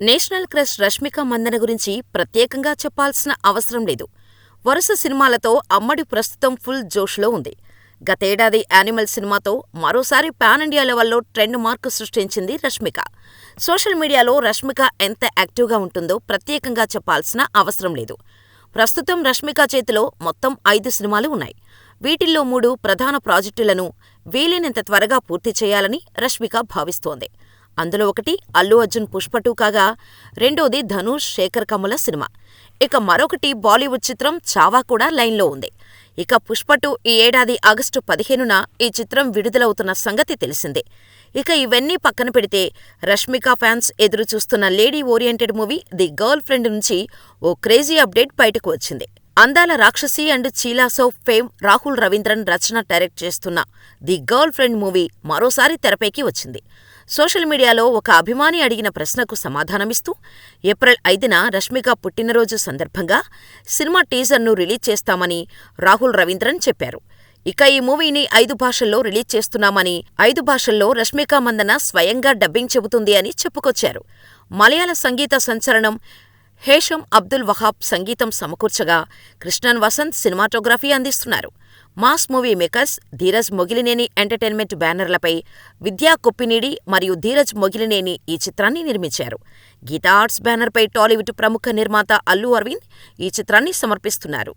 National crush Rashmika Mandanna గురించి ప్రత్యేకంగా చెప్పాల్సిన అవసరం లేదు. వరుస సినిమాలతో అమ్మడి ప్రస్తుతం ఫుల్ జోష్లో ఉంది. గతేడాది యానిమల్ సినిమాతో మరోసారి పాన్ ఇండియా లెవెల్లో ట్రెండ్ మార్కు సృష్టించింది రష్మిక. సోషల్ మీడియాలో రష్మిక ఎంత యాక్టివ్గా ఉంటుందో ప్రత్యేకంగా చెప్పాల్సిన అవసరం లేదు. ప్రస్తుతం రష్మిక చేతిలో మొత్తం 5 సినిమాలు ఉన్నాయి. వీటిల్లో 3 ప్రధాన ప్రాజెక్టులను వీలైనంత త్వరగా పూర్తి చేయాలని రష్మిక భావిస్తోంది. అందులో ఒకటి అల్లు అర్జున్ పుష్ప 2 కాగా, రెండోది ధనుష్, శేఖర్ కమ్ముల సినిమా. ఇక మరొకటి బాలీవుడ్ చిత్రం చావా కూడా లైన్లో ఉంది. ఇక పుష్ప 2 ఈ ఏడాది ఆగస్టు 15న ఈ చిత్రం విడుదలవుతున్న సంగతి తెలిసిందే. ఇక ఇవన్నీ పక్కన పెడితే రష్మిక ఫ్యాన్స్ ఎదురుచూస్తున్న lady oriented movie the girlfriend నుంచి ఓ క్రేజీ అప్డేట్ బయటకు వచ్చింది. Andala Rakshasi and Chilasow of fame Rahul Ravindran రచన డైరెక్ట్ చేస్తున్న ది గర్ల్ ఫ్రెండ్ మూవీ మరోసారి తెరపైకి వచ్చింది. సోషల్ మీడియాలో ఒక అభిమాని అడిగిన ప్రశ్నకు సమాధానమిస్తూ ఏప్రిల్ 5న రష్మిక పుట్టినరోజు సందర్భంగా సినిమా టీజర్ను రిలీజ్ చేస్తామని రాహుల్ రవీంద్రన్ చెప్పారు. ఇక ఈ మూవీని 5 భాషల్లో రిలీజ్ చేస్తున్నామని, 5 భాషల్లో రష్మిక మందన స్వయంగా డబ్బింగ్ చెబుతుంది అని చెప్పుకొచ్చారు. మలయాళ సంగీత సంచలనం హేషం అబ్దుల్ వహాబ్ సంగీతం సమకూర్చగా, కృష్ణన్ వసంత్ సినిమాటోగ్రఫీ అందిస్తున్నారు. Mass movie makers Dheeraj Mogilineni entertainment బ్యానర్లపై విద్యా కొప్పినీడి మరియు ధీరజ్ మొగిలినేని ఈ చిత్రాన్ని నిర్మించారు. గీతా ఆర్ట్స్ బ్యానర్పై టాలీవుడ్ ప్రముఖ నిర్మాత అల్లు అరవింద్ ఈ చిత్రాన్ని సమర్పిస్తున్నారు.